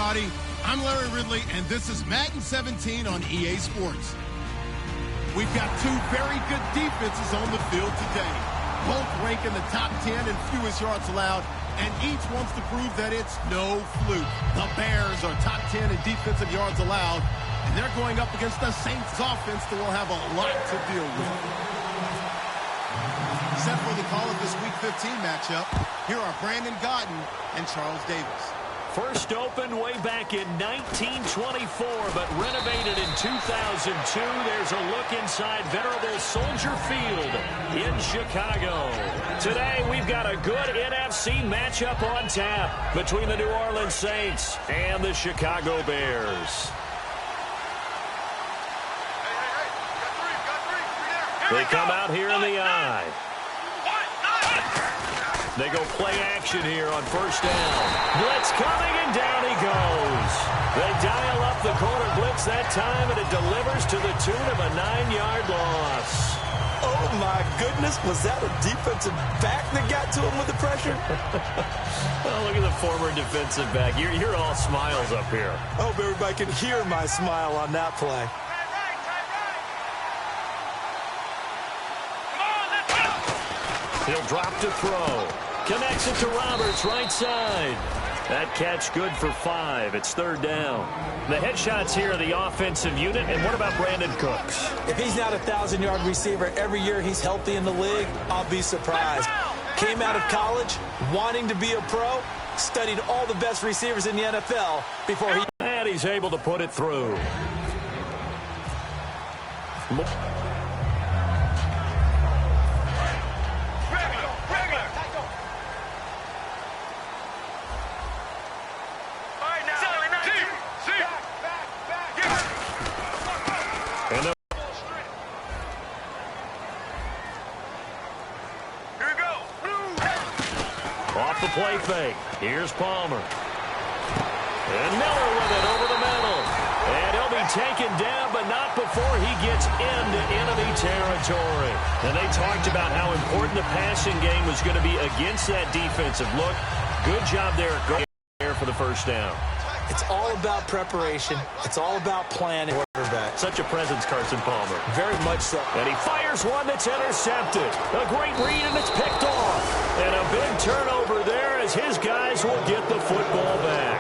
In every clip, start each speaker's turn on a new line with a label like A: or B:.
A: everybody. I'm Larry Ridley, and this is Madden 17 on EA Sports. We've got two very good defenses on the field today. Both rank in the top 10 in fewest yards allowed, and each wants to prove that it's no fluke. The Bears are top 10 in defensive yards allowed, and they're going up against the Saints offense that will have a lot to deal with. Set for the call of this Week 15 matchup, here are Brandon Godden and Charles Davis.
B: First opened way back in 1924, but renovated in 2002. There's a look inside venerable Soldier Field in Chicago. Today, we've got a good NFC matchup on tap between the New Orleans Saints and the Chicago Bears. They come out here in the eye. They go play action here on first down. Blitz coming, and down he goes. They dial up the corner blitz that time, and it delivers to the tune of a 9-yard loss.
C: Oh, my goodness. Was that a defensive back that got to him with the pressure?
B: Oh, look at the former defensive back. You're all smiles up here.
C: I hope everybody can hear my smile on that play.
B: He'll drop to throw. Connects it to Roberts, right side. That catch good for 5. It's third down. The headshots here are the offensive unit. And what about Brandon Cooks?
C: If he's not a 1,000-yard receiver every year he's healthy in the league, I'll be surprised. Came out of college wanting to be a pro, studied all the best receivers in the NFL before he...
B: And he's able to put it through. Play fake. Here's Palmer. And Miller with it over the middle. And he'll be taken down, but not before he gets into enemy territory. And they talked about how important the passing game was going to be against that defensive look. Good job there for the first down.
C: It's all about preparation. It's all about planning. Quarterback.
B: Such a presence, Carson Palmer.
C: Very much so.
B: And he fires one that's intercepted. A great read, and it's picked off. And a big turnover there as his guys will get the football back.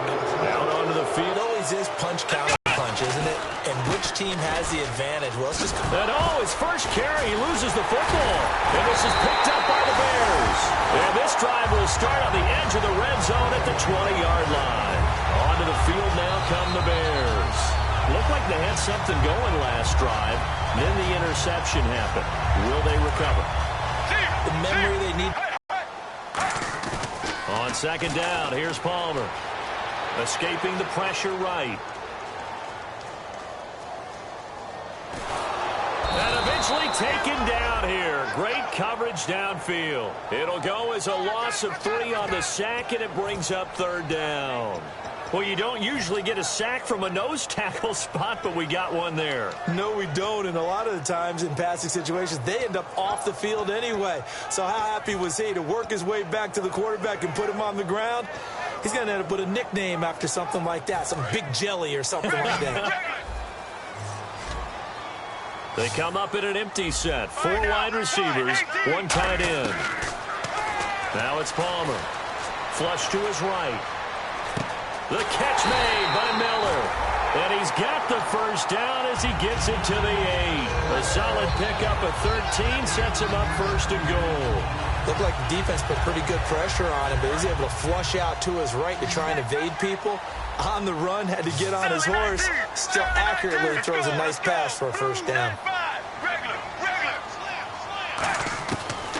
B: Out onto the field.
C: It always is punch, counter, punch, isn't it? And which team has the advantage? Well, it's just...
B: And his first carry, he loses the football. And this is picked up by the Bears. And this drive will start on the edge of the red zone at the 20-yard line. Onto the field now come the Bears. Looked like they had something going last drive. Then the interception happened. Will they recover?
C: The memory they need.
B: On second down, here's Palmer. Escaping the pressure right. And eventually taken down here. Great coverage downfield. It'll go as a loss of 3 on the sack, and it brings up third down. Well, you don't usually get a sack from a nose tackle spot, but we got one there.
C: No, we don't, and a lot of the times in passing situations, they end up off the field anyway. So how happy was he to work his way back to the quarterback and put him on the ground? He's going to end up with a nickname after something like that, some Big Jelly or something like that.
B: They come up in an empty set. 4 wide receivers, 1 tight end. Now it's Palmer. Flush to his right. The catch made by Miller. And he's got the first down as he gets it to the 8. A solid pickup of 13 sets him up first and goal.
C: Looked like the defense put pretty good pressure on him, but he's able to flush out to his right to try and evade people. On the run, had to get on his horse. Still accurately throws a nice pass for a first down.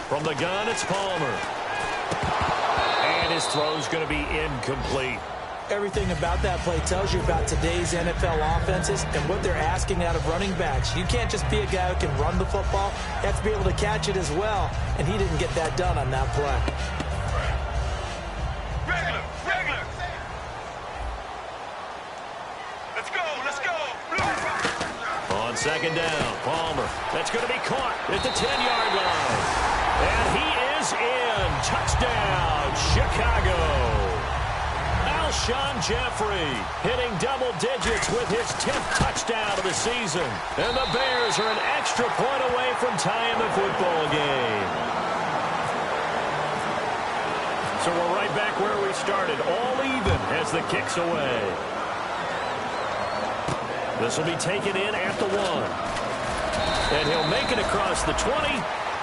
B: From the gun, it's Palmer. And his throw's going to be incomplete.
C: Everything about that play tells you about today's NFL offenses and what they're asking out of running backs. You can't just be a guy who can run the football. You have to be able to catch it as well, and he didn't get that done on that play.
D: Regular. Let's go.
B: On second down, Palmer. That's going to be caught at the 10-yard line. And he is in. Touchdown, Chicago. Alshon Jeffrey hitting double digits with his 10th touchdown of the season. And the Bears are an extra point away from tying the football game. So we're right back where we started, all even as the kick's away. This will be taken in at the 1. And he'll make it across the 20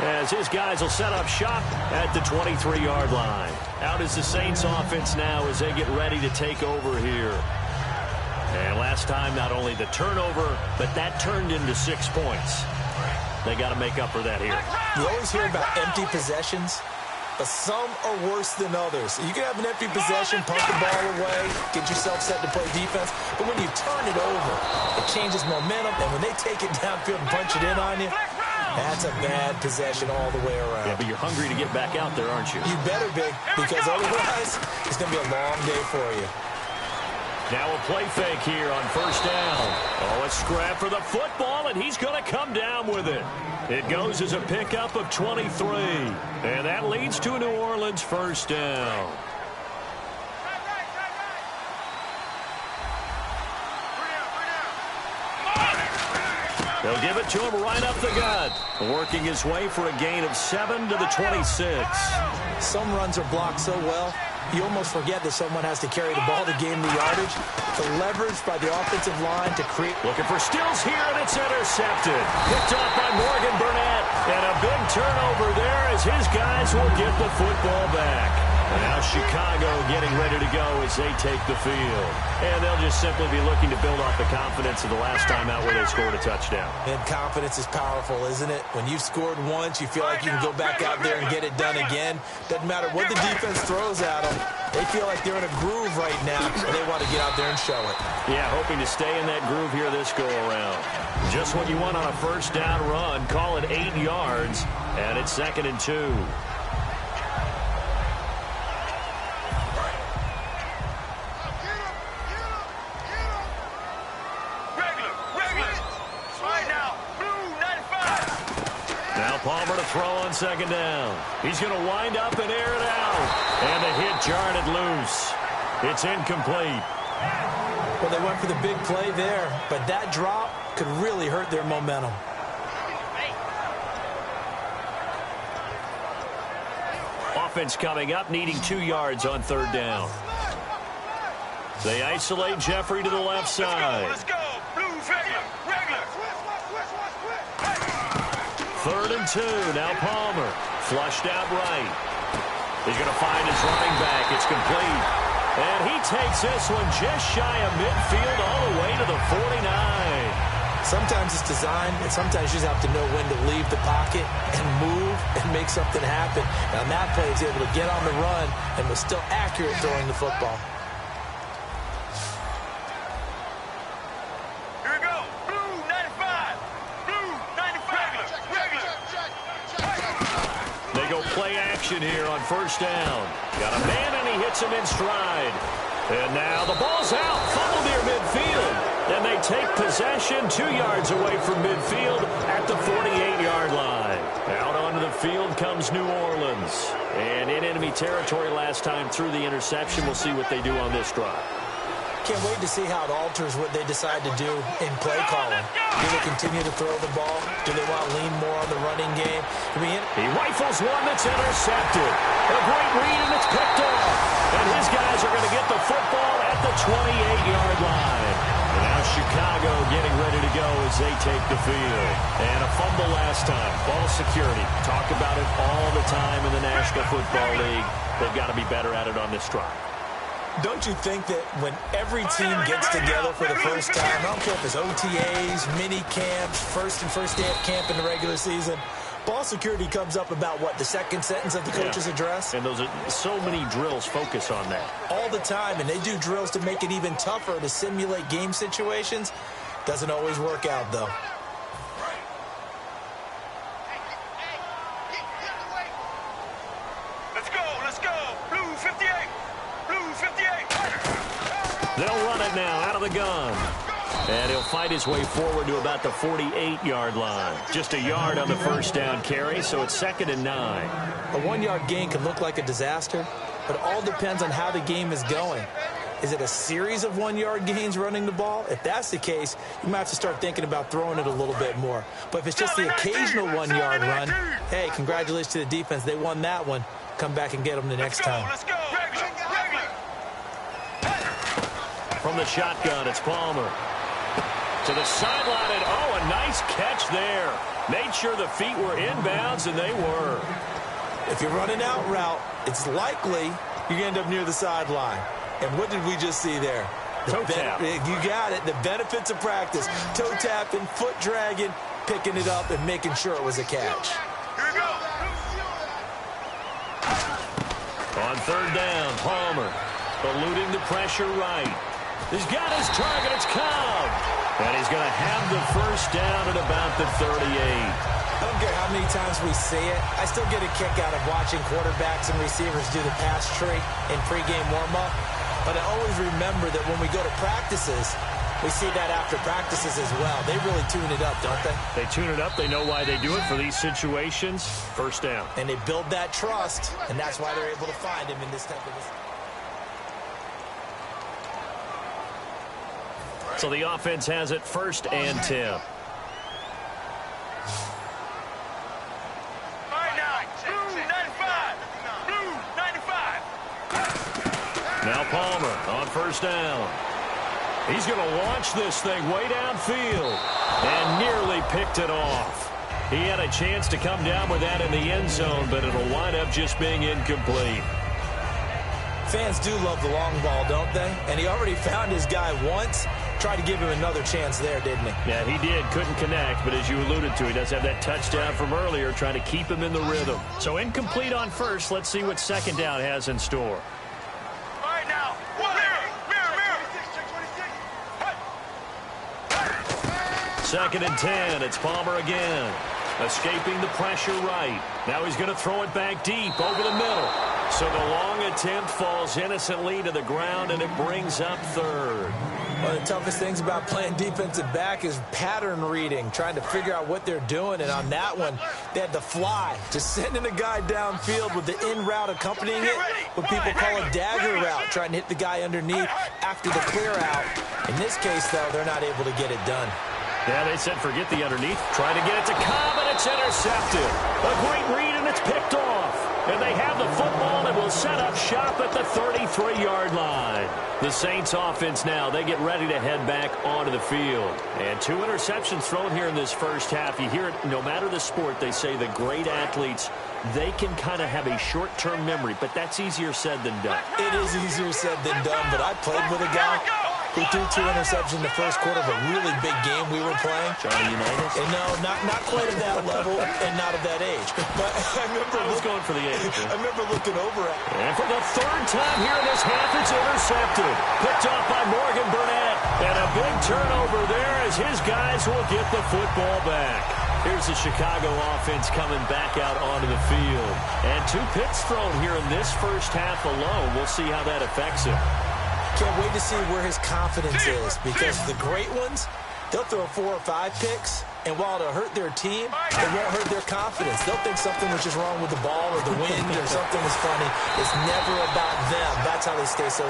B: as his guys will set up shop at the 23-yard line. Out is the Saints offense now as they get ready to take over here. And last time, not only the turnover, but that turned into 6 points. They got to make up for that here.
C: You always hear about empty possessions, but some are worse than others. You can have an empty possession, pump the ball away, get yourself set to play defense, but when you turn it over, it changes momentum, and when they take it downfield and punch it in on you, that's a bad possession all the way around.
B: Yeah, but you're hungry to get back out there, aren't you?
C: You better be, because otherwise it's going to be a long day for you.
B: Now a play fake here on first down. Oh, a scrap for the football, and he's going to come down with it. It goes as a pickup of 23, and that leads to a New Orleans first down. They'll give it to him right up the gut. Working his way for a gain of 7 to the 26.
C: Some runs are blocked so well, you almost forget that someone has to carry the ball to gain the yardage. The leverage by the offensive line to create.
B: Looking for Stills here, and it's intercepted. Picked off by Morgan Burnett. And a big turnover there as his guys will get the football back. And now Chicago getting ready to go as they take the field. And they'll just simply be looking to build off the confidence of the last time out where they scored a touchdown.
C: And confidence is powerful, isn't it? When you've scored once, you feel like you can go back out there and get it done again. Doesn't matter what the defense throws at them. They feel like they're in a groove right now, and they want to get out there and show it.
B: Yeah, hoping to stay in that groove here this go-around. Just what you want on a first down run. Call it 8 yards, and it's 2nd and 2. Palmer to throw on 2nd down. He's going to wind up and air it out. And the hit jarred it loose. It's incomplete.
C: Well, they went for the big play there, but that drop could really hurt their momentum.
B: Offense coming up, needing 2 yards on 3rd down. They isolate Jeffrey to the left side.
D: Let's go. Blues regular.
B: 3rd and 2. Now Palmer. Flushed out right. He's going to find his running back. It's complete. And he takes this one just shy of midfield all the way to the 49.
C: Sometimes it's designed, and sometimes you just have to know when to leave the pocket and move and make something happen. Now, on that play, he's able to get on the run and was still accurate throwing the football.
B: Here on first down. Got a man, and he hits him in stride. And now the ball's out. Fumble near midfield. And they take possession 2 yards away from midfield at the 48-yard line. Out onto the field comes New Orleans. And in enemy territory last time through the interception. We'll see what they do on this drive.
C: Can't wait to see how it alters what they decide to do in play calling. Do they continue to throw the ball? Do they want to lean more on the running game?
B: He rifles one that's intercepted. A great read, and it's picked off. And his guys are going to get the football at the 28-yard line. And now Chicago getting ready to go as they take the field. And a fumble last time. Ball security. Talk about it all the time in the National Football League. They've got to be better at it on this drive.
C: Don't you think that when every team gets together for the first time, I don't care if it's OTAs, mini camps, first day of camp in the regular season, ball security comes up about, what, the second sentence of the coach's address?
B: And those are so many drills focus on that.
C: All the time, and they do drills to make it even tougher to simulate game situations. Doesn't always work out, though.
D: Let's go. Blue 58. Blue 58.
B: They'll run it now out of the gun. And he'll fight his way forward to about the 48-yard line. Just a yard on the first down carry, so it's 2nd and 9.
C: A 1-yard gain can look like a disaster, but it all depends on how the game is going. Is it a series of 1-yard gains running the ball? If that's the case, you might have to start thinking about throwing it a little bit more. But if it's just the occasional 1-yard run, hey, congratulations to the defense. They won that one. Come back and get them the next time.
D: Let's go.
B: From the shotgun, it's Palmer. To the sideline, and oh, a nice catch there. Made sure the feet were inbounds, and they were.
C: If you're running out route, it's likely you're going to end up near the sideline. And what did we just see there?
B: Toe tap.
C: You got it. The benefits of practice. Toe tapping, foot dragging, picking it up, and making sure it was a catch.
D: Here we go.
B: On third down, Palmer eluding the pressure right. He's got his target. It's Cobb. And he's going to have the first down at about the 38.
C: I don't care how many times we see it. I still get a kick out of watching quarterbacks and receivers do the pass tree in pregame warm-up. But I always remember that when we go to practices, we see that after practices as well. They really tune it up, don't they?
B: They tune it up. They know why they do it for these situations. First down.
C: And they build that trust, and that's why they're able to find him in this type of...
B: So the offense has it 1st and 10.
D: All right now, blue 95. Blue 95.
B: Now Palmer on 1st down. He's going to launch this thing way downfield and nearly picked it off. He had a chance to come down with that in the end zone, but it'll wind up just being incomplete.
C: Fans do love the long ball, don't they? And he already found his guy once. Tried to give him another chance there, didn't he?
B: Yeah, he did. Couldn't connect, but as you alluded to, he does have that touchdown from earlier, trying to keep him in the rhythm. So incomplete on first. Let's see what second down has in store.
D: All right now, mirror.
B: 2nd and 10. It's Palmer again. Escaping the pressure right. Now he's going to throw it back deep over the middle. So the long attempt falls innocently to the ground, and it brings up 3rd.
C: One of the toughest things about playing defensive back is pattern reading, trying to figure out what they're doing. And on that one, they had the fly, just sending a guy downfield with the in route accompanying it, what people call a dagger route, trying to hit the guy underneath after the clear out. In this case, though, they're not able to get it done.
B: Yeah, they said forget the underneath. Try to get it to Cobb, and it's intercepted. A great read, and it's picked off. And they have the football and will set up shop at the 33-yard line. The Saints offense now, they get ready to head back onto the field. And 2 interceptions thrown here in this first half. You hear it, no matter the sport, they say the great athletes, they can kind of have a short-term memory, but that's easier said than done.
C: It is easier said than done, but I played with a guy who threw 2 interceptions in the first quarter of a really big game we were playing.
B: Johnny Unitas?
C: And no, not quite at that level and not of that age. But I remember
B: I was going for the age.
C: I remember looking over at him.
B: And for the 3rd time here in this half, it's intercepted. Picked off by Morgan Burnett. And a big turnover there as his guys will get the football back. Here's the Chicago offense coming back out onto the field. And 2 picks thrown here in this first half alone. We'll see how that affects him.
C: Can't wait to see where his confidence is, because the great ones, they'll throw 4 or 5 picks, and while it'll hurt their team, it won't hurt their confidence. They'll think something was just wrong with the ball or the wind or something was funny. It's never about them. That's how they stay so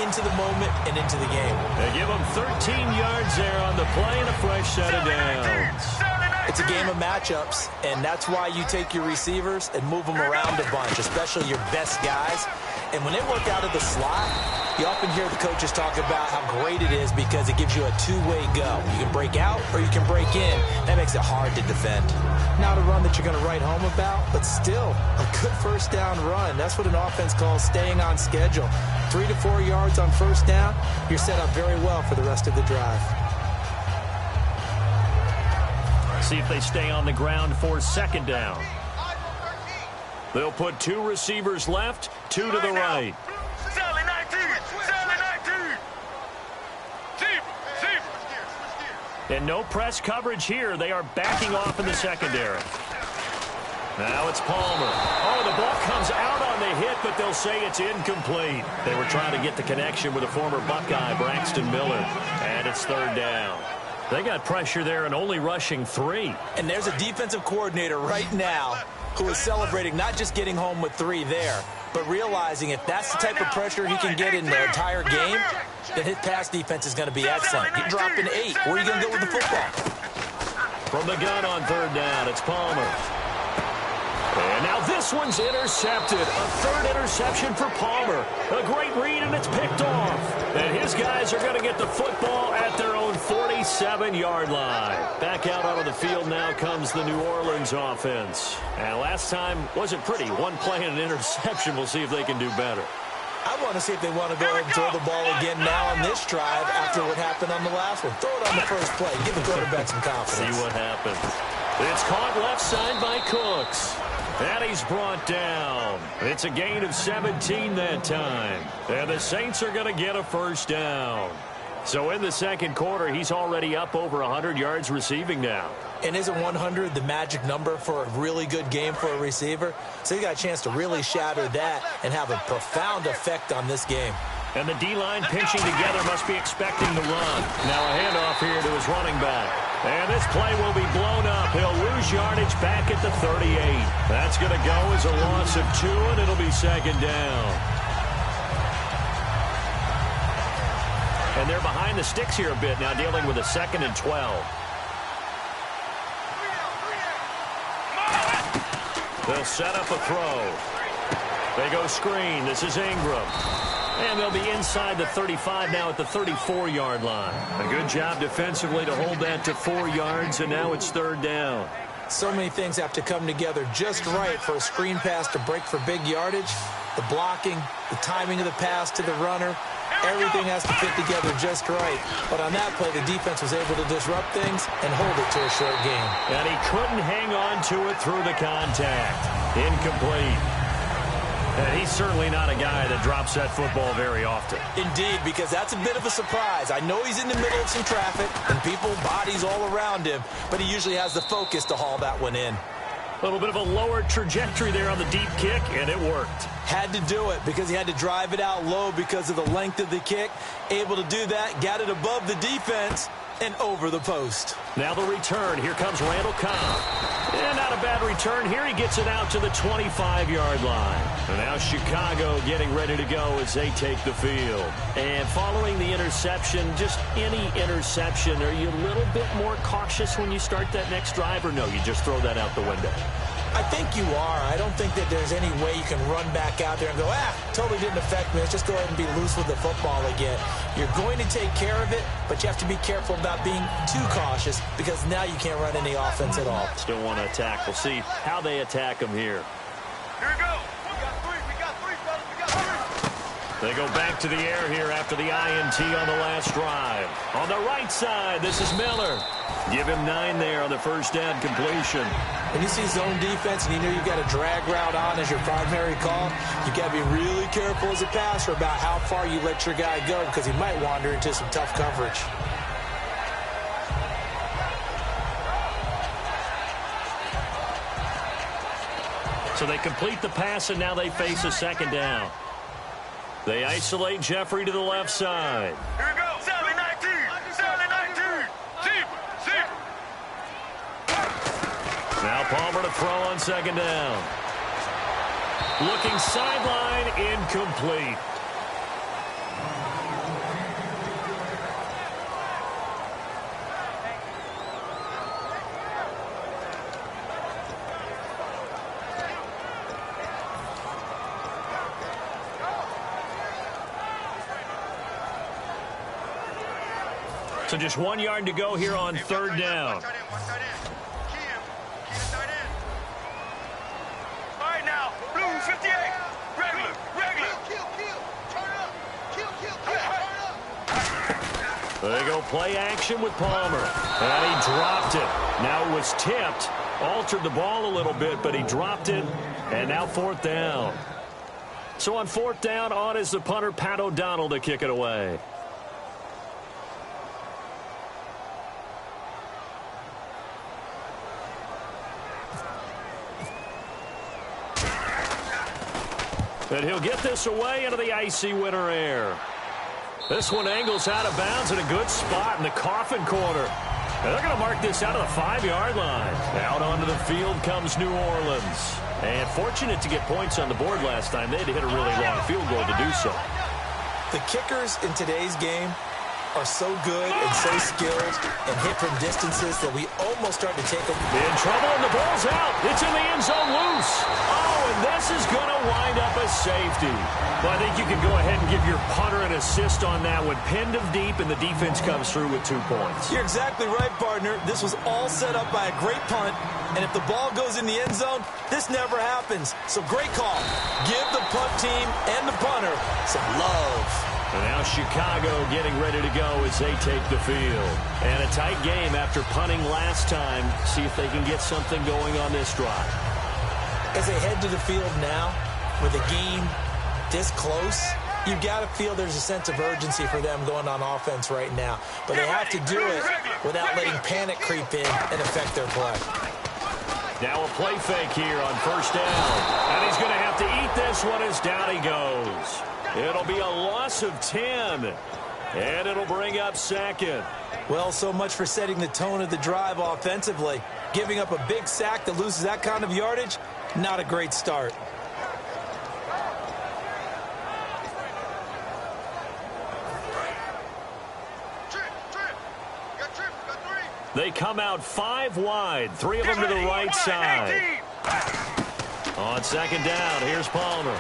C: into the moment and into the game.
B: They give them 13 yards there on the play and a fresh set of downs.
C: It's a game of matchups, and that's why you take your receivers and move them around a bunch, especially your best guys. And when they work out of the slot, you often hear the coaches talk about how great it is because it gives you a 2-way go. You can break out or you can break in. That makes it hard to defend. Not a run that you're going to write home about, but still a good first down run. That's what an offense calls staying on schedule. 3 to 4 yards on first down, you're set up very well for the rest of the drive.
B: See if they stay on the ground for 2nd down. They'll put 2 receivers left, 2 to the right. And no press coverage here. They are backing off in the secondary. Now it's Palmer. Oh, the ball comes out on the hit, but they'll say it's incomplete. They were trying to get the connection with a former Buckeye, Braxton Miller. And it's 3rd down. They got pressure there and only rushing 3.
C: And there's a defensive coordinator right now who is celebrating not just getting home with 3 there, but realizing if that's the type of pressure he can get in the entire game, then his pass defense is going to be excellent. You're dropping 8. Where are you going to go with the football?
B: From the gun on third down, it's Palmer. And now this one's intercepted. A third interception for Palmer. A great read, and it's picked off. And his guys are going to get the football at their own 47-yard line. Back out onto the field now comes the New Orleans offense. And last time wasn't pretty. One play and an interception. We'll see if they can do better.
C: I want to see if they want to go ahead and throw the ball again now on this drive after what happened on the last one. Throw it on the first play. Give the quarterback some confidence.
B: See what happens. It's caught left side by Cooks. And he's brought down. It's a gain of 17 that time. And the Saints are going to get a first down. So in the second quarter, he's already up over 100 yards receiving now.
C: And isn't 100 the magic number for a really good game for a receiver? So he got a chance to really shatter that and have a profound effect on this game.
B: And the D-line pinching together must be expecting the run. Now a handoff here to his running back. And this play will be blown up. He'll lose yardage back at the 38. That's going to go as a loss of 2, and it'll be second down. And they're behind the sticks here a bit now, dealing with a 2nd and 12. They'll set up a throw. They go screen. This is Ingram. And they'll be inside the 35 now at the 34-yard line. A good job defensively to hold that to 4 yards, and now it's third down.
C: So many things have to come together just right for a screen pass to break for big yardage. The blocking, the timing of the pass to the runner, everything has to fit together just right. But on that play, the defense was able to disrupt things and hold it to a short game.
B: And he couldn't hang on to it through the contact. Incomplete. And he's certainly not a guy that drops that football very often.
C: Indeed, because that's a bit of a surprise. I know he's in the middle of some traffic and people, bodies all around him, but he usually has the focus to haul that one in.
B: A little bit of a lower trajectory there on the deep kick, and it worked.
C: Had to do it because he had to drive it out low because of the length of the kick. Able to do that, got it above the defense and over the post.
B: Now the return. Here comes Randall Cobb. And not a bad return. Here he gets it out to the 25-yard line. And now Chicago getting ready to go as they take the field. And following the interception, just any interception, are you a little bit more cautious when you start that next drive, or no, you just throw that out the window?
C: I think you are. I don't think that there's any way you can run back out there and go, totally didn't affect me. Let's just go ahead and be loose with the football again. You're going to take care of it, but you have to be careful about being too cautious because now you can't run any offense at all.
B: Still want to attack. We'll see how they attack them here.
D: Here we go. We got three, fellas. We got three.
B: They go back to the air here after the INT on the last drive. On the right side, this is Miller. Give him 9 there on the first down completion.
C: When you see zone defense and you know you've got a drag route on as your primary call, you've got to be really careful as a passer about how far you let your guy go because he might wander into some tough coverage.
B: So they complete the pass, and now they face a second down. They isolate Jeffrey to the left side.
D: Here we go. 7-19. 7-19. Zip.
B: Now Palmer to throw on second down. Looking sideline, incomplete. So just 1 yard to go here on third down.
D: All right, now, blue 58. Regular.
B: They go play action with Palmer. And he dropped it. Now it was tipped. Altered the ball a little bit, but he dropped it. And now fourth down. So on fourth down, on is the punter, Pat O'Donnell, to kick it away. And he'll get this away into the icy winter air. This one angles out of bounds in a good spot in the coffin corner. And they're going to mark this out of the 5-yard line. Out onto the field comes New Orleans. And fortunate to get points on the board last time. They had to hit a really long field goal to do so.
C: The kickers in today's game are so good and so skilled and hit from distances that we almost start to take them.
B: In trouble, and the ball's out. It's in the end zone loose. Oh, and this is going to wind up a safety. Well, I think you can go ahead and give your punter an assist on that one. Pinned him deep, and the defense comes through with 2 points.
C: You're exactly right, partner. This was all set up by a great punt, and if the ball goes in the end zone, this never happens. So great call. Give the punt team and the punter some love.
B: And now Chicago getting ready to go as they take the field. And a tight game after punting last time. See if they can get something going on this drive.
C: As they head to the field now, with the game this close, you've got to feel there's a sense of urgency for them going on offense right now. But they have to do it without letting panic creep in and affect their play.
B: Now a play fake here on first down. And he's going to have to eat this one as down he goes. It'll be a loss of 10. And it'll bring up second.
C: Well, so much for setting the tone of the drive offensively. Giving up a big sack that loses that kind of yardage, not a great start.
B: They come out 5 wide, 3 of them to the right side. On second down, here's Palmer.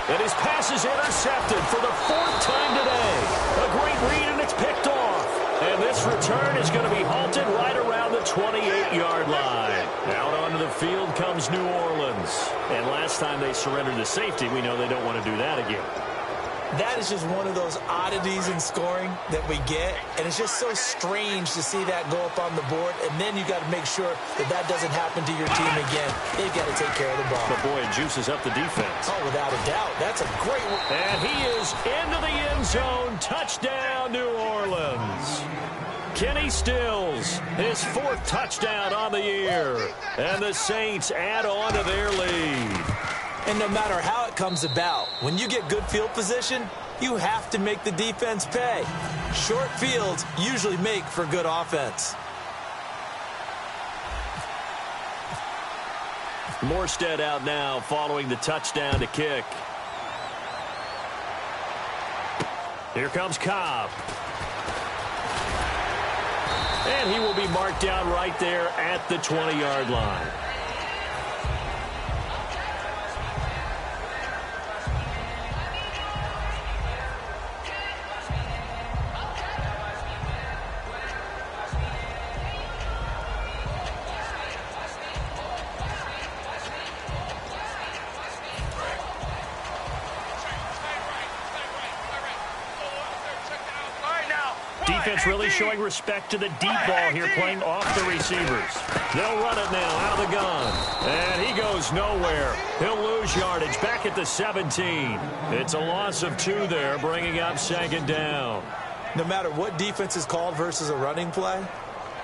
B: And his pass is intercepted for the 4th time today. A great read, and it's picked off. And this return is going to be halted right around the 28-yard line. Out onto the field comes New Orleans. And last time they surrendered the safety, we know they don't want to do that again.
C: That is just one of those oddities in scoring that we get, and it's just so strange to see that go up on the board, and then you got to make sure that that doesn't happen to your team again. They've got to take care of the ball.
B: But boy, it juices up the defense.
C: Oh, without a doubt. That's a great one.
B: And he is into the end zone. Touchdown, New Orleans. Kenny Stills, his 4th touchdown on the year. And the Saints add on to their lead.
C: And no matter how it comes about, when you get good field position, you have to make the defense pay. Short fields usually make for good offense.
B: Morstead out now following the touchdown to kick. Here comes Cobb. And he will be marked down right there at the 20-yard line. Defense really showing respect to the deep ball here, playing off the receivers. They'll run it now out of the gun. And he goes nowhere. He'll lose yardage back at the 17. It's a loss of 2 there, bringing up second down.
C: No matter what defense is called versus a running play,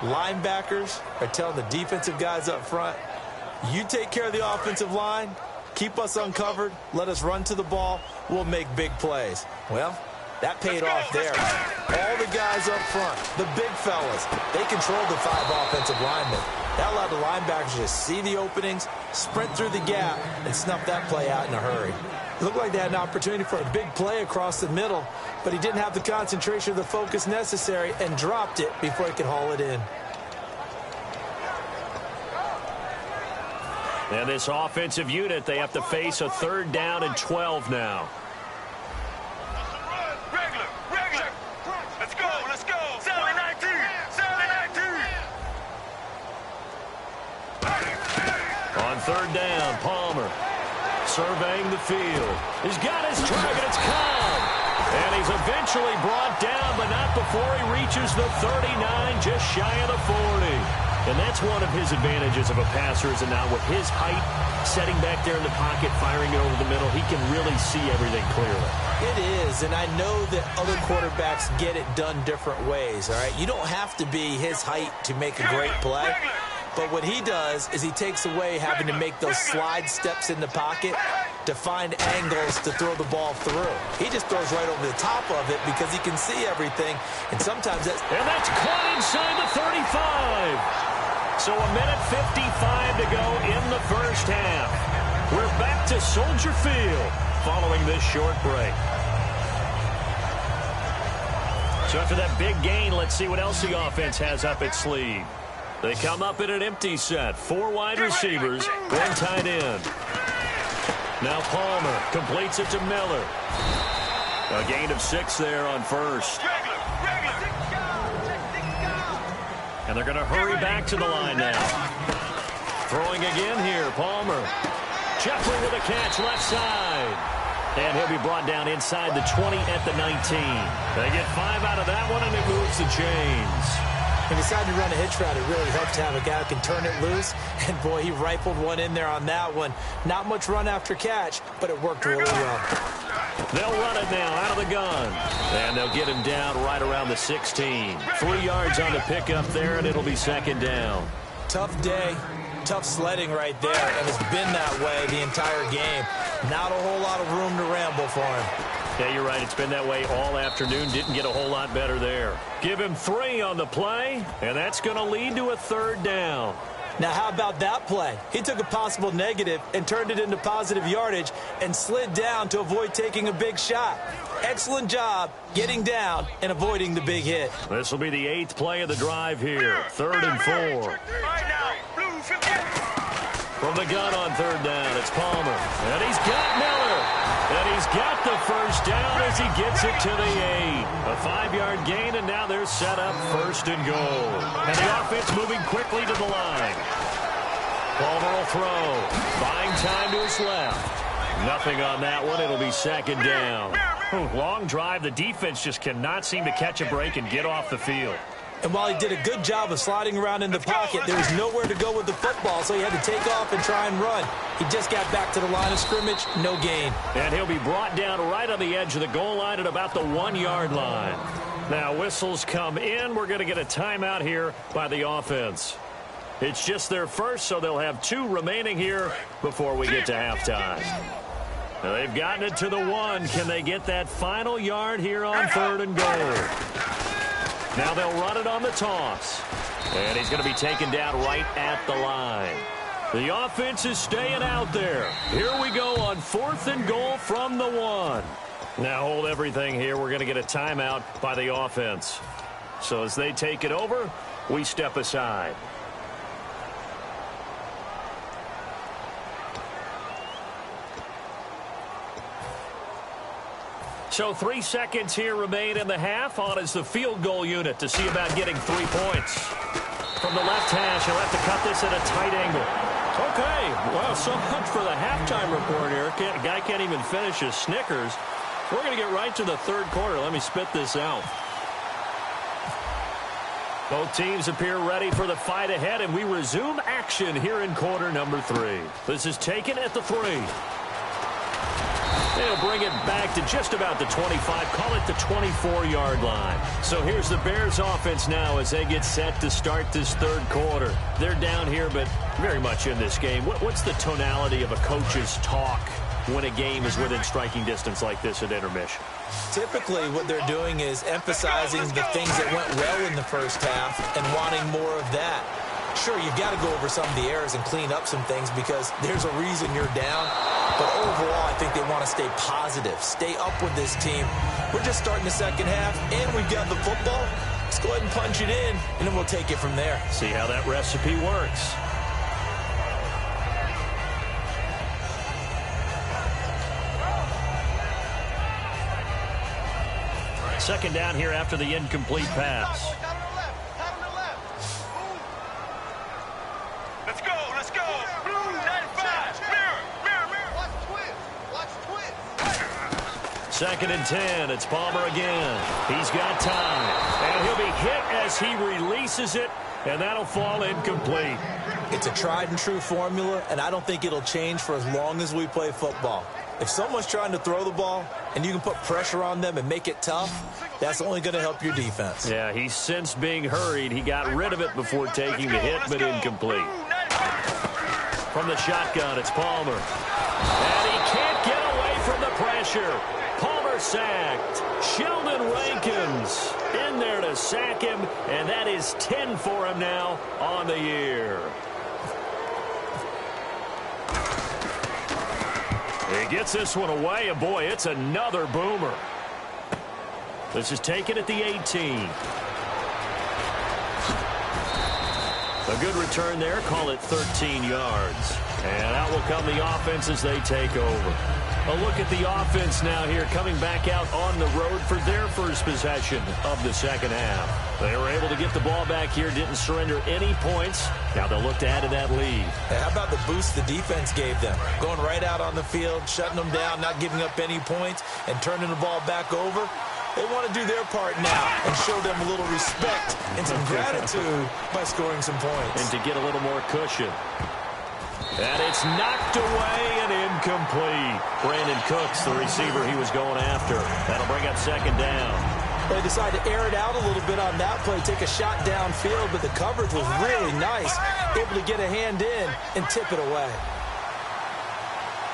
C: linebackers are telling the defensive guys up front, you take care of the offensive line, keep us uncovered, let us run to the ball, we'll make big plays. Well, that paid off there. All the guys up front, the big fellas, they controlled the 5 offensive linemen. That allowed the linebackers to see the openings, sprint through the gap, and snuff that play out in a hurry. It looked like they had an opportunity for a big play across the middle, but he didn't have the concentration or the focus necessary and dropped it before he could haul it in.
B: And this offensive unit, they have to face a 3rd down and 12 now. On 3rd down, Palmer surveying the field. He's got his target. It's Cobb. And he's eventually brought down, but not before he reaches the 39, just shy of the 40. And that's one of his advantages of a passer, is that now with his height, setting back there in the pocket, firing it over the middle, he can really see everything clearly.
C: It is, and I know that other quarterbacks get it done different ways, all right? You don't have to be his height to make a great play. But what he does is he takes away having to make those slide steps in the pocket to find angles to throw the ball through. He just throws right over the top of it because he can see everything, and sometimes that's...
B: And that's caught inside the 35. So a minute 55 to go in the first half. We're back to Soldier Field following this short break. So after that big gain, let's see what else the offense has up its sleeve. They come up in an empty set. 4 wide receivers, 1 tight end. Now Palmer completes it to Miller. A gain of 6 there on first. And they're going to hurry back to the line now. Throwing again here, Palmer. Jeffrey with a catch left side. And he'll be brought down inside the 20 at the 19. They get 5 out of that one, and it moves the chains.
C: When you decide to run a hitch route, it really helps to have a guy who can turn it loose. And, boy, he rifled one in there on that one. Not much run after catch, but it worked really well.
B: They'll run it now out of the gun. And they'll get him down right around the 16. 3 yards on the pickup there, and it'll be second down.
C: Tough day. Tough sledding right there, and it's been that way the entire game. Not a whole lot of room to ramble for him.
B: Yeah, you're right. It's been that way all afternoon. Didn't get a whole lot better there. Give him 3 on the play, and that's going to lead to a 3rd down.
C: Now, how about that play? He took a possible negative and turned it into positive yardage and slid down to avoid taking a big shot. Excellent job getting down and avoiding the big hit.
B: This will be the 8th play of the drive here. 3rd and 4. From the gun on 3rd down, it's Palmer. And he's got Miller. And he's got the first down as he gets it to the 8. A 5-yard gain, and now they're set up 1st and goal. And the offense moving quickly to the line. Palmer will throw. Buying time to his left. Nothing on that one. It'll be 2nd down. Long drive. The defense just cannot seem to catch a break and get off the field.
C: And while he did a good job of sliding around in the pocket, there was nowhere to go with the football, so he had to take off and try and run. He just got back to the line of scrimmage, no gain.
B: And he'll be brought down right on the edge of the goal line at about the 1-yard line. Now whistles come in. We're going to get a timeout here by the offense. It's just their first, so they'll have 2 remaining here before we get to halftime. Now they've gotten it to the 1. Can they get that final yard here on 3rd and goal? Now they'll run it on the toss. And he's going to be taken down right at the line. The offense is staying out there. Here we go on 4th and goal from the 1. Now hold everything here. We're going to get a timeout by the offense. So as they take it over, we step aside. So 3 seconds here remain in the half. On is the field goal unit to see about getting 3 points. From the left hash, he'll have to cut this at a tight angle. Okay, well, so much for the halftime report here. Guy can't even finish his Snickers. We're going to get right to the 3rd quarter. Let me spit this out. Both teams appear ready for the fight ahead, and we resume action here in quarter number 3. This is taken at the 3. They'll bring it back to just about the 25, call it the 24-yard line. So here's the Bears offense now as they get set to start this 3rd quarter. They're down here, but very much in this game. What's the tonality of a coach's talk when a game is within striking distance like this at intermission?
C: Typically, what they're doing is emphasizing the things that went well in the first half and wanting more of that. Sure, you've got to go over some of the errors and clean up some things because there's a reason you're down. But overall, I think they want to stay positive, stay up with this team. We're just starting the second half, and we've got the football. Let's go ahead and punch it in, and then we'll take it from there.
B: See how that recipe works. Second down here after the incomplete pass.
D: Let's go, let's go. 95. Mirror. Watch twist.
B: 2nd and 10. It's Palmer again. He's got time. And he'll be hit as he releases it, and that'll fall incomplete.
C: It's a tried and true formula, and I don't think it'll change for as long as we play football. If someone's trying to throw the ball and you can put pressure on them and make it tough, that's only going to help your defense.
B: Yeah, he's since being hurried. He got rid of it before taking the hit, but incomplete. From the shotgun, it's Palmer. And he can't pressure. Palmer sacked. Sheldon Rankins in there to sack him, and that is 10 for him now on the year. He gets this one away, and boy, it's another boomer. This is taken at the 18. A good return there. Call it 13 yards. And out will come the offense as they take over. A look at the offense now here, coming back out on the road for their first possession of the second half. They were able to get the ball back here, didn't surrender any points. Now they'll look to add to that lead.
C: Hey, how about the boost the defense gave them? Going right out on the field, shutting them down, not giving up any points, and turning the ball back over. They want to do their part now and show them a little respect and some gratitude by scoring some points.
B: And to get a little more cushion. And it's knocked away and incomplete. Brandon Cooks, the receiver he was going after. That'll bring up second down.
C: They decided to air it out a little bit on that play, take a shot downfield, but the coverage was really nice. Able to get a hand in and tip it away.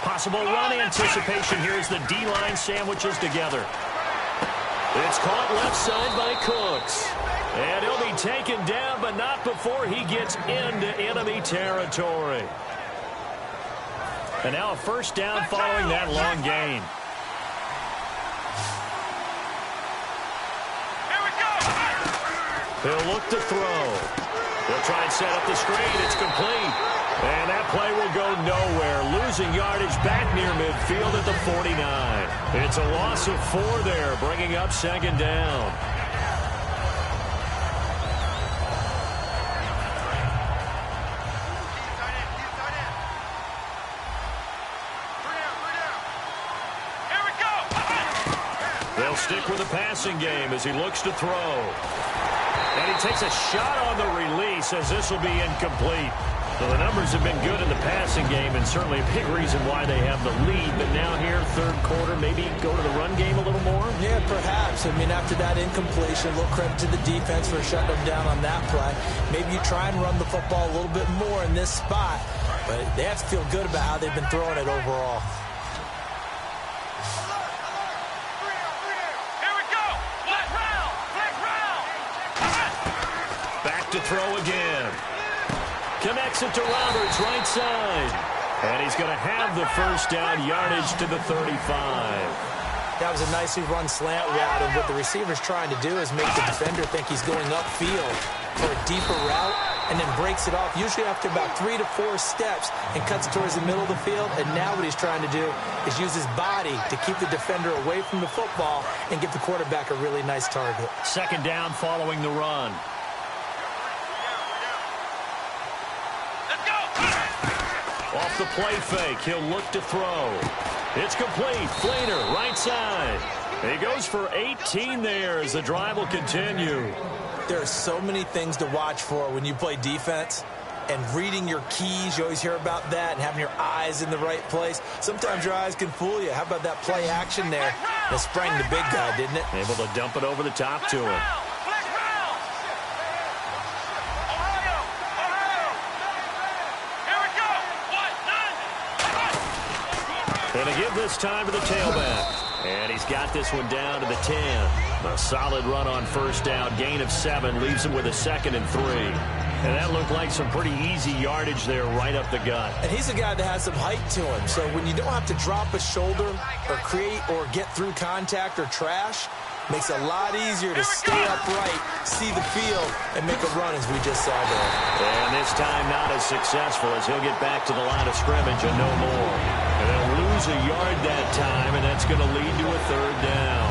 B: Possible run anticipation here as the D-line sandwiches together. It's caught left side by Cooks. And he'll be taken down, but not before he gets into enemy territory. And now a first down following that long gain.
D: Here we go.
B: He'll look to throw. He'll try and set up the screen. It's complete. And that play will go nowhere. Losing yardage back near midfield at the 49. It's a loss of 4 there, bringing up second down.
D: Here we go.
B: They'll stick with the passing game as he looks to throw. And he takes a shot on the release as this will be incomplete. So the numbers have been good in the passing game, and certainly a big reason why they have the lead. But now here, third quarter, maybe go to the run game a little more?
C: Yeah, perhaps. I mean, after that incompletion, a little credit to the defense for shutting them down on that play. Maybe you try and run the football a little bit more in this spot, but they have to feel good about how they've been throwing it overall.
D: Here we go. Flag round. Flag round.
B: Back to throw again. Connects it to Roberts, right side. And he's going to have the first down, yardage to the 35.
C: That was a nicely run slant route, and what the receiver's trying to do is make the defender think he's going upfield for a deeper route, and then breaks it off, usually after about 3 to 4 steps, and cuts it towards the middle of the field. And now what he's trying to do is use his body to keep the defender away from the football and give the quarterback a really nice target.
B: Second down following the run. Off the play fake, he'll look to throw. It's complete. Fleener, right side. He goes for 18 there as the drive will continue.
C: There are so many things to watch for when you play defense. And reading your keys, you always hear about that, and having your eyes in the right place. Sometimes your eyes can fool you. How about that play action there? That sprang the big guy, didn't it?
B: Able to dump it over the top to him. And to give this time to the tailback. And he's got this one down to the 10. A solid run on first down. Gain of 7 leaves him with a 2nd and 3. And that looked like some pretty easy yardage there right up the gut.
C: And he's a guy that has some height to him. So when you don't have to drop a shoulder or create or get through contact or trash, makes it a lot easier to stay upright, see the field, and make a run as we just saw there.
B: And this time not as successful as he'll get back to the line of scrimmage and no more. And they'll lose a yard that time, and that's going to lead to a third down.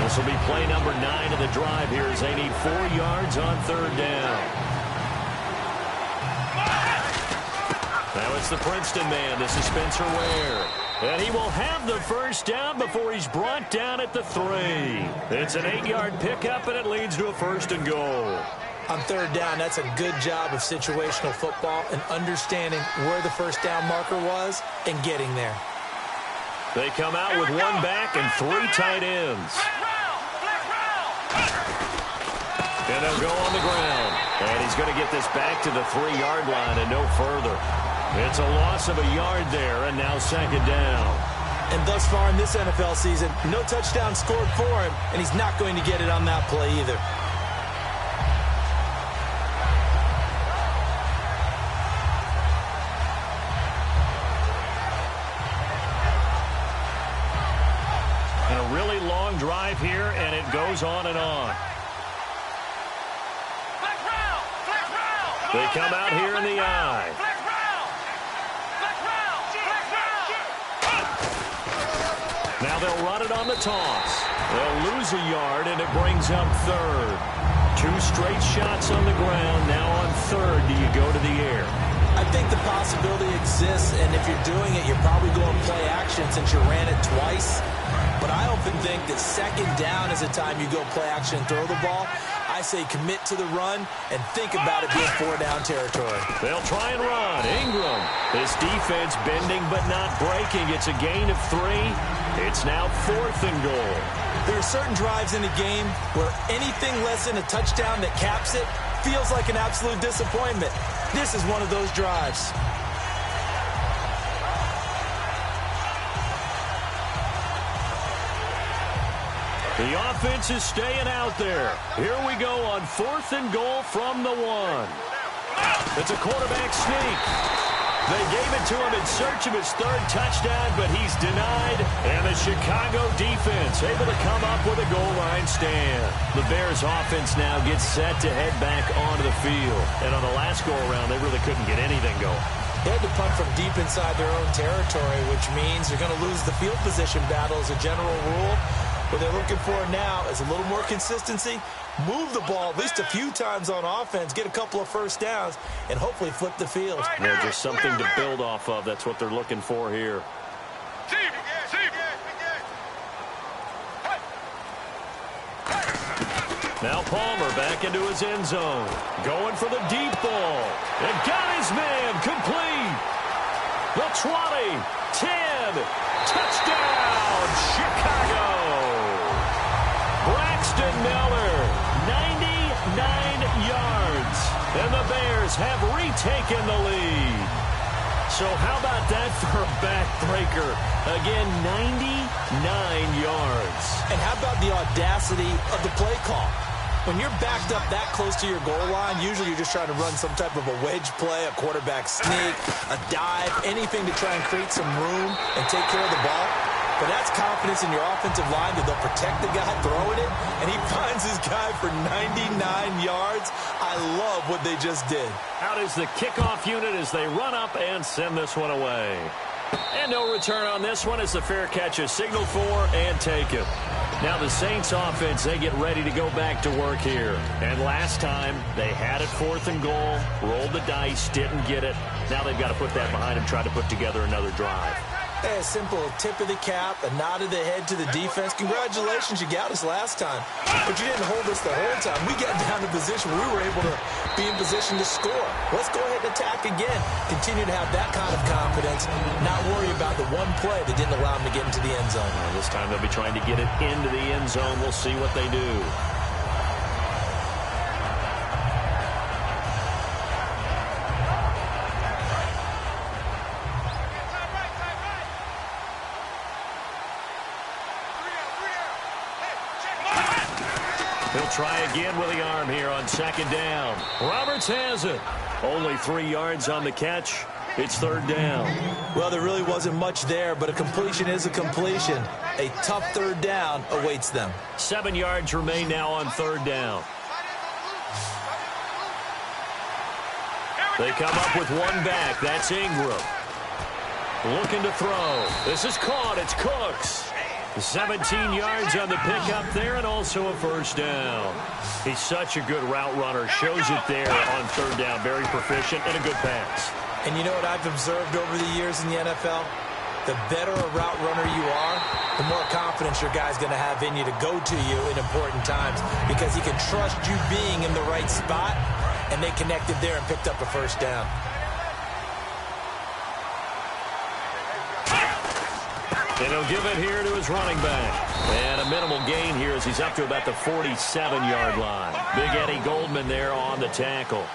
B: This will be play number 9 of the drive here as they need 4 yards on third down. Now it's the Princeton man. This is Spencer Ware. And he will have the first down before he's brought down at the 3. It's an 8-yard pickup, and it leads to a 1st and goal.
C: On third down, that's a good job of situational football and understanding where the first down marker was and getting there.
B: They come out with 1 back and 3 tight ends. And they'll go on the ground. And he's going to get this back to the 3-yard line and no further. It's a loss of a yard there, and now 2nd down.
C: And thus far in this NFL season, no touchdown scored for him, and he's not going to get it on that play either.
B: And a really long drive here, and it goes on and on. They come out here in the eye. Now they'll run it on the toss. They'll lose a yard, and it brings up third. 2 straight shots on the ground. Now on third, do you go to the air?
C: I think the possibility exists, and if you're doing it, you're probably going play action since you ran it twice. But I often think that second down is the time you go play action and throw the ball. I say commit to the run and think about it being 4-down territory.
B: They'll try and run. Ingram. This defense bending but not breaking. It's a gain of 3. It's now 4th and goal.
C: There are certain drives in a game where anything less than a touchdown that caps it feels like an absolute disappointment. This is one of those drives.
B: The offense is staying out there. Here we go on 4th and goal from the 1. It's a quarterback sneak. They gave it to him in search of his 3rd touchdown, but he's denied. And the Chicago defense able to come up with a goal line stand. The Bears offense now gets set to head back onto the field. And on the last go-around, they really couldn't get anything going.
C: They had to punt from deep inside their own territory, which means they're going to lose the field position battle as a general rule. What they're looking for now is a little more consistency, move the ball at least a few times on offense, get a couple of first downs, and hopefully flip the field.
B: Yeah, just something to build off of. That's what they're looking for here. Now Palmer back into his end zone. Going for the deep ball. And got his man complete. The 20, 10, touchdown, Chicago. Braxton Miller, 99 yards. And the Bears have retaken the lead. So how about that for a backbreaker? Again, 99 yards.
C: And how about the audacity of the play call? When you're backed up that close to your goal line, usually you're just trying to run some type of a wedge play, a quarterback sneak, a dive, anything to try and create some room and take care of the ball. But that's confidence in your offensive line that they'll protect the guy throwing it, and he finds his guy for 99 yards. I love what they just did.
B: Out is the kickoff unit as they run up and send this one away. And no return on this one as the fair catch is signaled for and taken. Now the Saints offense, they get ready to go back to work here. And last time, they had it 4th and goal, rolled the dice, didn't get it. Now they've got to put that behind them, try to put together another drive.
C: A simple tip of the cap, a nod of the head to the defense. Congratulations, you got us last time. But you didn't hold us the whole time. We got down to position where we were able to be in position to score. Let's go ahead and attack again. Continue to have that kind of confidence, not worry about the one play that didn't allow them to get into the end zone.
B: Well, this time they'll be trying to get it into the end zone. We'll see what they do. He'll try again with the arm here on 2nd down. Roberts has it. Only 3 yards on the catch. It's 3rd down.
C: Well, there really wasn't much there, but a completion is a completion. A tough 3rd down awaits them.
B: 7 yards remain now on 3rd down. They come up with one back. That's Ingram. Looking to throw. This is caught. It's Cooks. 17 yards on the pickup there and also a 1st down. He's such a good route runner. Shows it there on 3rd down. Very proficient and a good pass.
C: And you know what I've observed over the years in the NFL? The better a route runner you are, the more confidence your guy's going to have in you to go to you in important times because he can trust you being in the right spot, and they connected there and picked up a 1st down.
B: And he'll give it here to his running back. And a minimal gain here as he's up to about the 47-yard line. Big Eddie Goldman there on the tackle.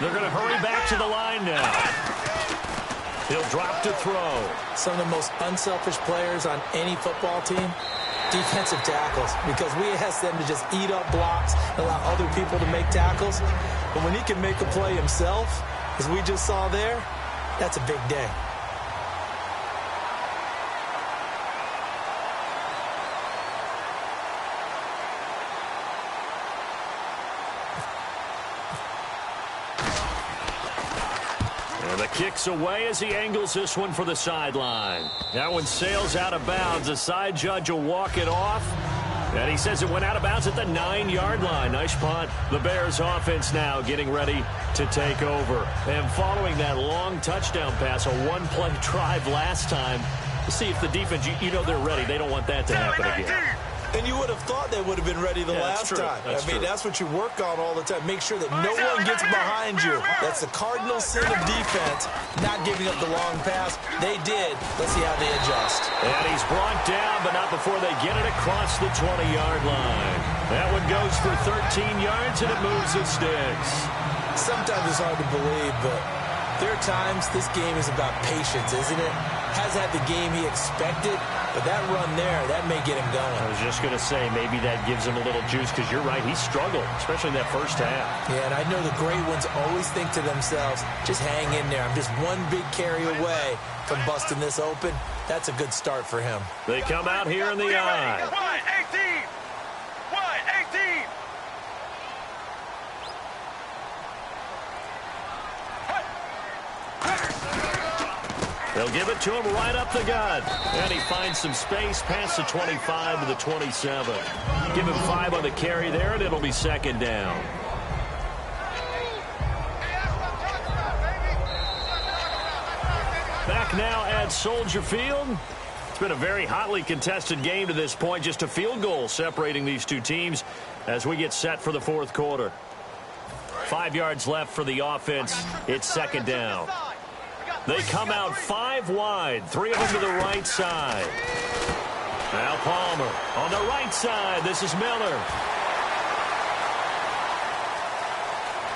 B: They're going to hurry back to the line now. He'll drop to throw.
C: Some of the most unselfish players on any football team, defensive tackles, because we ask them to just eat up blocks and allow other people to make tackles. But when he can make a play himself, as we just saw there, that's a big day.
B: And the kick's away as he angles this one for the sideline. That one sails out of bounds. The side judge will walk it off. And he says it went out of bounds at the 9-yard line. Nice punt. The Bears offense now getting ready to take over. And following that long touchdown pass, a one-play drive last time, to see if the defense, you know they're ready. They don't want that to happen again.
C: And you would have thought they would have been ready the last time. That's what you work on all the time. Make sure that no one gets behind you. That's the cardinal sin of defense, not giving up the long pass. They did. Let's see how they adjust.
B: And he's brought down, but not before they get it across the 20-yard line. That one goes for 13 yards, and it moves the sticks.
C: Sometimes it's hard to believe, but there are times this game is about patience, isn't it? Hasn't had the game he expected, but that run there, that may get him going.
B: I was just going to say, maybe that gives him a little juice, because you're right, he struggled, especially in that first half.
C: Yeah, and I know the great ones always think to themselves, just hang in there. I'm just one big carry away from busting this open. That's a good start for him.
B: They come out here in the eye.
D: Wide 18. Wide 18.
B: They'll give it to him right up the gut. And he finds some space past the 25 to the 27. Give him 5 on the carry there, and it'll be second down. Back now at Soldier Field. It's been a very hotly contested game to this point. Just a field goal separating these two teams as we get set for the fourth quarter. 5 yards left for the offense. It's second down. They come out 5 wide, 3 of them to the right side. Now Palmer on the right side. This is Miller.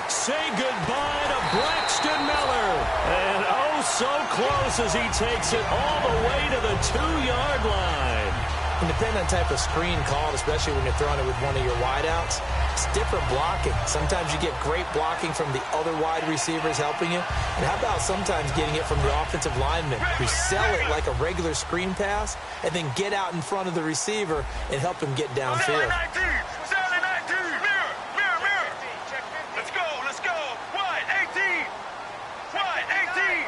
B: Say goodbye to Braxton Miller. And oh, so close as he takes it all the way to the 2-yard line.
C: And depending on type of screen called, especially when you're throwing it with one of your wideouts, it's different blocking. Sometimes you get great blocking from the other wide receivers helping you. And how about sometimes getting it from the offensive lineman who sell it like a regular screen pass and then get out in front of the receiver and help him get downfield.
D: Let's go. Wide 18. Wide 18.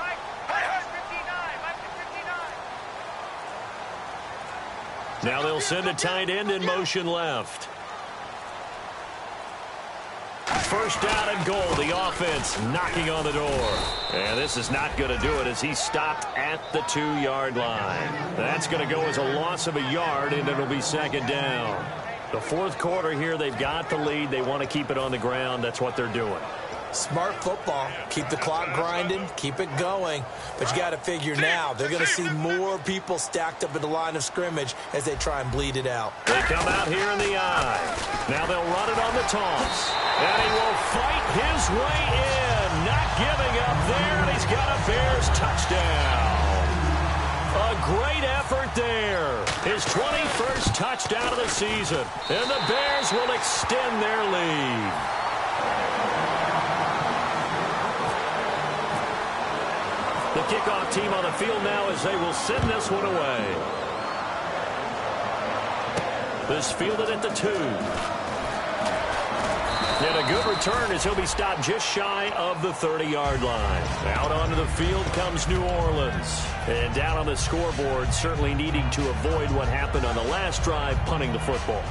B: Now they'll send a tight end in motion left. First down and goal. The offense knocking on the door. And this is not going to do it as he stopped at the 2-yard line. That's going to go as a loss of a yard, and it'll be second down. The fourth quarter here, they've got the lead. They want to keep it on the ground. That's what they're doing.
C: Smart football. Keep the clock grinding. Keep it going. But you got to figure now, they're going to see more people stacked up at the line of scrimmage as they try and bleed it out.
B: They come out here in the eye. Now they'll run it on the toss. And he will fight his way in. Not giving up there, and he's got a Bears touchdown. A great effort there. His 21st touchdown of the season. And the Bears will extend their lead. The kickoff team on the field now as they will send this one away. This fielded at the 2. And a good return as he'll be stopped just shy of the 30-yard line. Out onto the field comes New Orleans. And down on the scoreboard, certainly needing to avoid what happened on the last drive, punting the football.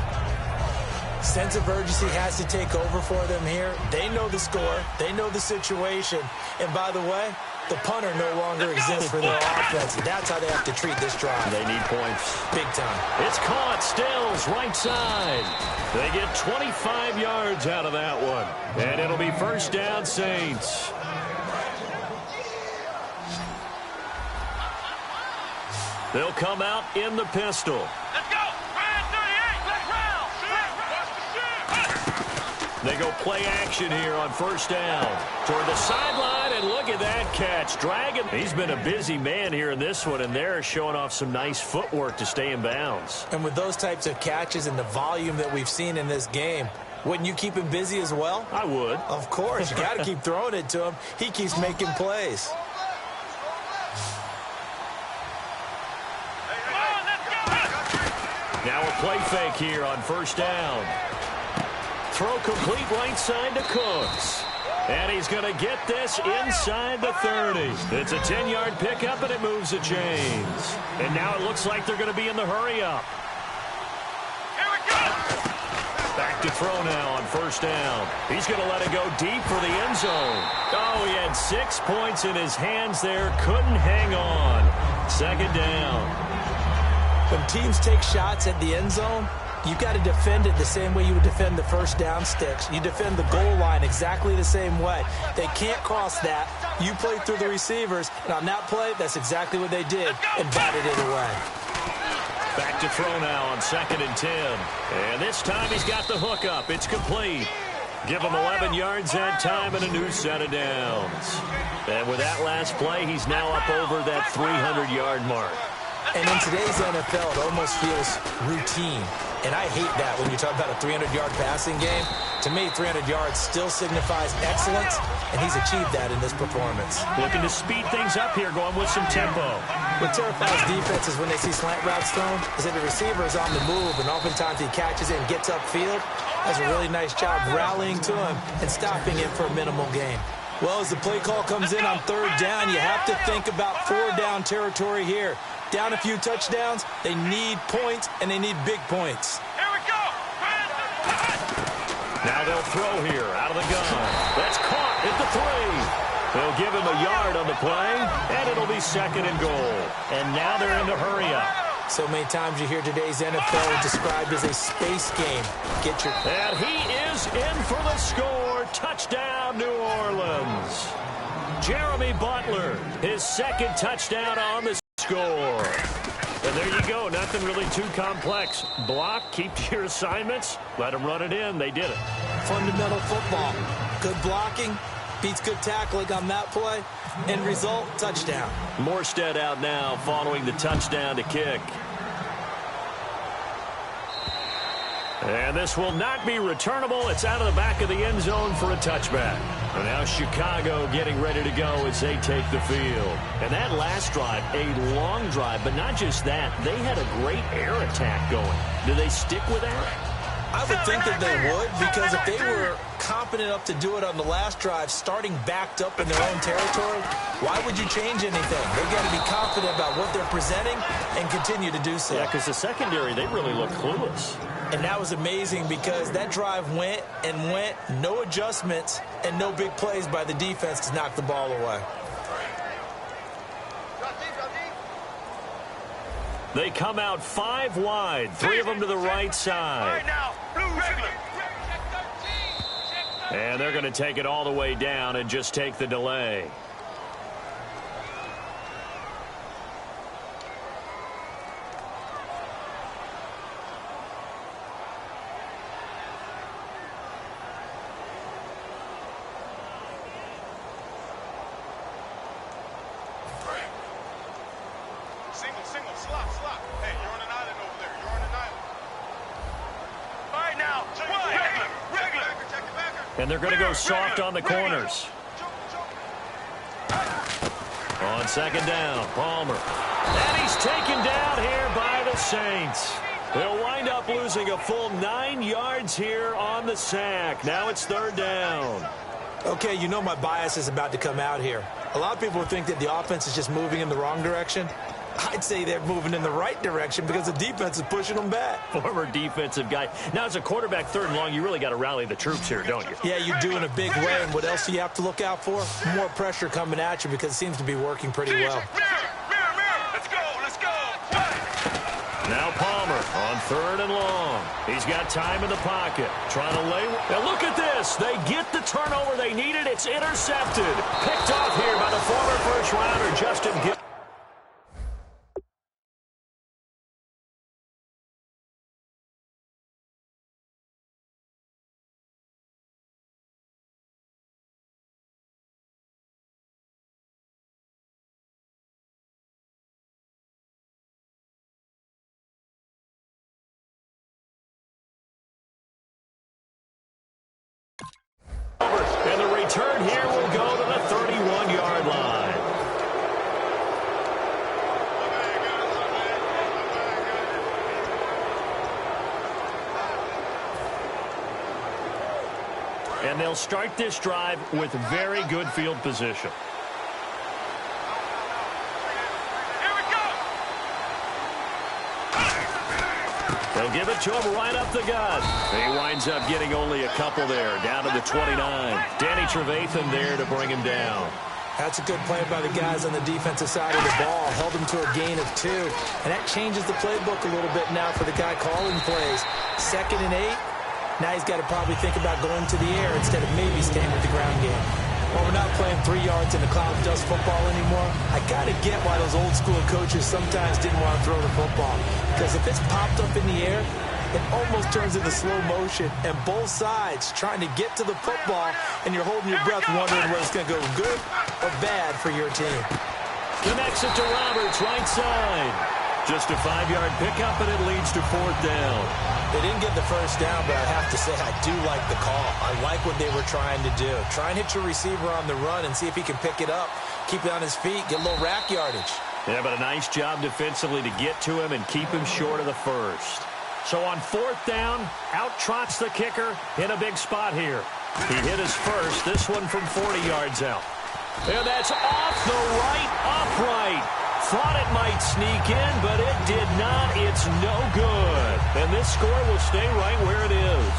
C: Sense of urgency has to take over for them here. They know the score. They know the situation. And by the way, the punter no longer exists for their offense. That's how they have to treat this drive.
B: They need points.
C: Big time.
B: It's caught. Stills, right side. They get 25 yards out of that one. And it'll be first down, Saints. They'll come out in the pistol.
D: Let's go. Ryan 38. Let's round.
B: They go play action here on first down. Toward the sideline, and look Look at that catch. Dragon. He's been a busy man here in this one, and they're showing off some nice footwork to stay in bounds.
C: And with those types of catches and the volume that we've seen in this game, wouldn't you keep him busy as well?
B: I would.
C: Of course. You got to keep throwing it to him. He keeps making plays.
B: Now a play fake here on first down. Throw complete right side to Cooks. And he's going to get this inside the 30. It's a 10-yard pickup, and it moves the chains. And now it looks like they're going to be in the hurry-up.
D: Here we go!
B: Back to throw now on first down. He's going to let it go deep for the end zone. Oh, he had 6 points in his hands there. Couldn't hang on. Second down.
C: When teams take shots at the end zone, you've got to defend it the same way you would defend the first down sticks. You defend the goal line exactly the same way. They can't cross that. You play through the receivers, and on that play, that's exactly what they did, and batted it away.
B: Back to throw now on 2nd and 10. And this time he's got the hook up. It's complete. Give him 11 yards that time and a new set of downs. And with that last play, he's now up over that 300-yard mark.
C: And in today's NFL, it almost feels routine. And I hate that when you talk about a 300-yard passing game. To me, 300 yards still signifies excellence, and he's achieved that in this performance.
B: Looking to speed things up here, going with some tempo.
C: What terrifies defenses when they see slant routes thrown is that the receiver is on the move, and oftentimes he catches it and gets upfield. Does a really nice job rallying to him and stopping him for a minimal gain. Well, as the play call comes in on 3rd down, you have to think about 4-down territory here. Down a few touchdowns, they need points, and they need big points.
D: Here we go!
B: Now they'll throw here out of the gun. That's caught at the 3. They'll give him a yard on the play, and it'll be 2nd and goal. And now they're in the hurry-up.
C: So many times you hear today's NFL described as a space game. Get your...
B: And he is in for the score. Touchdown, New Orleans. Jeremy Butler, his 2nd touchdown on the score. And there you go. Nothing really too complex. Block, keep to your assignments, let them run it in. They did it.
C: Fundamental football. Good blocking beats good tackling on that play. End result, touchdown.
B: Morstead out now following the touchdown to kick. And this will not be returnable. It's out of the back of the end zone for a touchback. And now Chicago getting ready to go as they take the field. And that last drive, a long drive, but not just that. They had a great air attack going. Do they stick with that?
C: I would think that they would, because if they were confident enough to do it on the last drive, starting backed up in their own territory, why would you change anything? They've got to be confident about what they're presenting and continue to do so.
B: Yeah, because the secondary, they really look clueless.
C: And that was amazing because that drive went and went, no adjustments, and no big plays by the defense to knock the ball away.
B: They come out 5 wide, 3 of them to the right side. And they're going to take it all the way down and just take the delay.
D: Single, slop. Hey, you're on an island over there. You're on an island. All right, now. Regular.
B: And they're going to go soft on the corners. On 2nd down, Palmer. And he's taken down here by the Saints. They'll wind up losing a full 9 yards here on the sack. Now it's 3rd down.
C: Okay, you know my bias is about to come out here. A lot of people think that the offense is just moving in the wrong direction. I'd say they're moving in the right direction because the defense is pushing them back.
B: Former defensive guy. Now, as a quarterback, 3rd and long, you really got to rally the troops here, don't you?
C: Yeah, you do in a big way. And what else do you have to look out for? More pressure coming at you because it seems to be working pretty well.
D: Mirror. Let's go.
B: Now Palmer on 3rd and long. He's got time in the pocket. Trying to lay. Now look at this. They get the turnover they needed. It's intercepted. Picked off here by the former first-rounder, Justin Gibbs. return here will go to the 31-yard line. And they'll start this drive with very good field position. They'll give it to him right up the gut. He winds up getting only a couple there, down to the 29. Danny Trevathan there to bring him down.
C: That's a good play by the guys on the defensive side of the ball. Held him to a gain of 2. And that changes the playbook a little bit now for the guy calling plays. 2nd and 8. Now he's got to probably think about going to the air instead of maybe staying with the ground game. Well, we're not playing 3 yards in the cloud of dust football anymore. I got to get why those old school coaches sometimes didn't want to throw the football. Because if it's popped up in the air, it almost turns into slow motion. And both sides trying to get to the football, and you're holding your breath wondering whether it's going to go good or bad for your team.
B: Connects it to Roberts, right side. Just a 5-yard pickup, and it leads to 4th down.
C: They didn't get the first down, but I have to say I do like the call. I like what they were trying to do. Try and hit your receiver on the run and see if he can pick it up. Keep it on his feet, get a little rack yardage.
B: Yeah, but a nice job defensively to get to him and keep him short of the first. So on 4th down, out trots the kicker in a big spot here. He hit his first, this one from 40 yards out. And that's off the right upright. Thought it might sneak in, but it did not. It's no good. And this score will stay right where it is.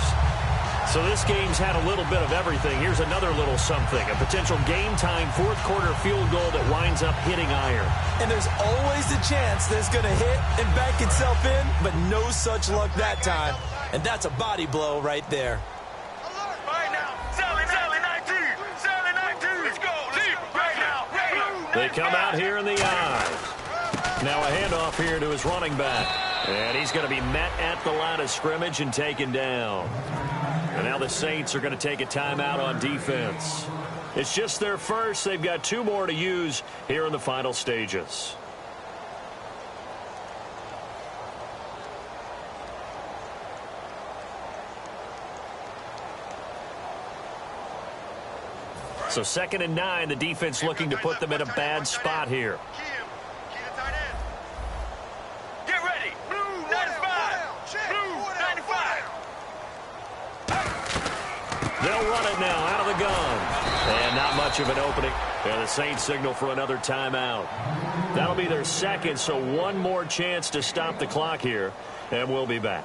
B: So this game's had a little bit of everything. Here's another little something. A potential game-time 4th-quarter field goal that winds up hitting iron.
C: And there's always a chance that it's going to hit and bank itself in, but no such luck that time. And that's a body blow right there.
D: Right now. Sally 19. Sally 19. Let's go. Leave right now.
B: They come out here in the eye. Now a handoff here to his running back. And he's going to be met at the line of scrimmage and taken down. And now the Saints are going to take a timeout on defense. It's just their first. They've got 2 more to use here in the final stages. So 2nd and 9, the defense looking to put them in a bad spot here.
D: Key to tight end. Get ready. Blue 95. Blue 95.
B: They'll run it now out of the gun. And not much of an opening. And the Saints signal for another timeout. That'll be their 2nd, so 1 more chance to stop the clock here. And we'll be back.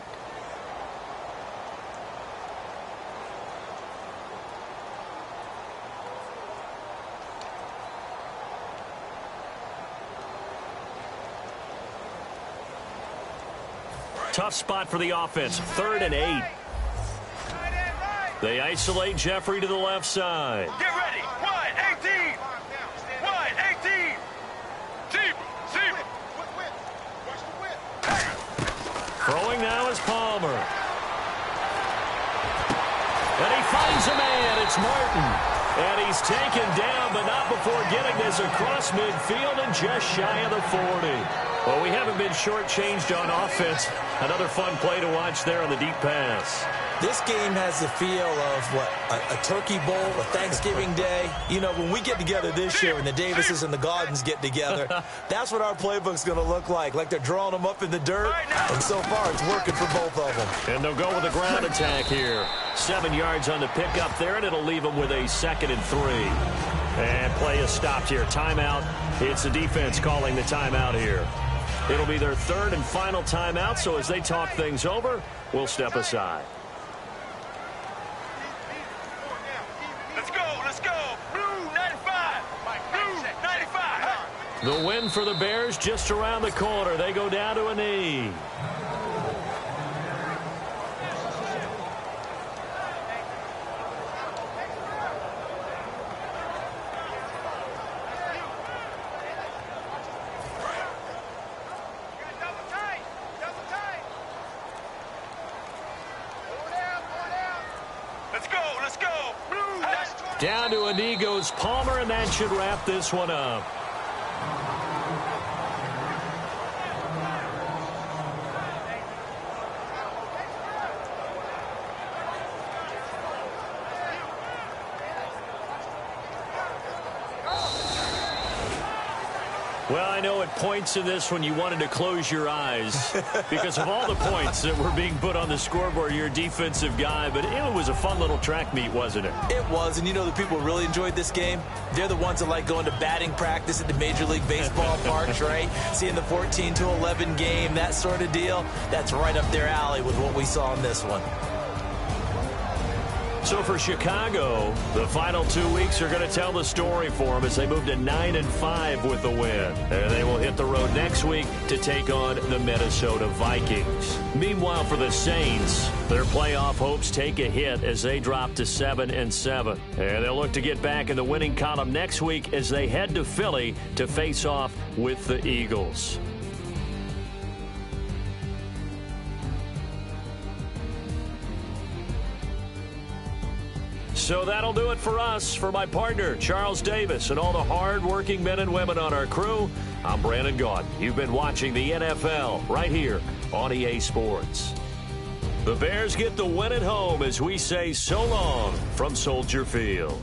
B: Tough spot for the offense. 3rd and 8. They isolate Jeffrey to the left side.
D: Get ready. Wide 18. Wide 18. Zebra.
B: Throwing now is Palmer. And he finds a man. It's Martin. And he's taken down, but not before getting this across midfield and just shy of the 40. Well, we haven't been shortchanged on offense. Another fun play to watch there on the deep pass.
C: This game has the feel of, what, a turkey bowl, a Thanksgiving day. You know, when we get together this year and the Davises and the Gardens get together, that's what our playbook's going to look like they're drawing them up in the dirt. And so far, it's working for both of them.
B: And they'll go with a ground attack here. 7 yards on the pickup there, and it'll leave them with a 2nd and 3. And play is stopped here. Timeout. It's the defense calling the timeout here. It'll be their 3rd and final timeout, so as they talk things over, we'll step aside.
D: Let's go. Blue 95. Blue 95.
B: The win for the Bears just around the corner. They go down to a knee.
D: Let's go.
B: Down to a knee goes Palmer, and that should wrap this one up. Well, I know at points in this when you wanted to close your eyes because of all the points that were being put on the scoreboard. You're a defensive guy, but it was a fun little track meet, wasn't it?
C: It was, and you know the people who really enjoyed this game? They're the ones that like going to batting practice at the Major League Baseball parks, right? Seeing the 14-11 game, that sort of deal. That's right up their alley with what we saw in this one.
B: So for Chicago, the final 2 weeks are going to tell the story for them as they move to 9-5 with the win. And they will hit the road next week to take on the Minnesota Vikings. Meanwhile, for the Saints, their playoff hopes take a hit as they drop to 7-7. And they'll look to get back in the winning column next week as they head to Philly to face off with the Eagles. So that'll do it for us. For my partner, Charles Davis, and all the hard-working men and women on our crew, I'm Brandon Gaudin. You've been watching the NFL right here on EA Sports. The Bears get the win at home as we say so long from Soldier Field.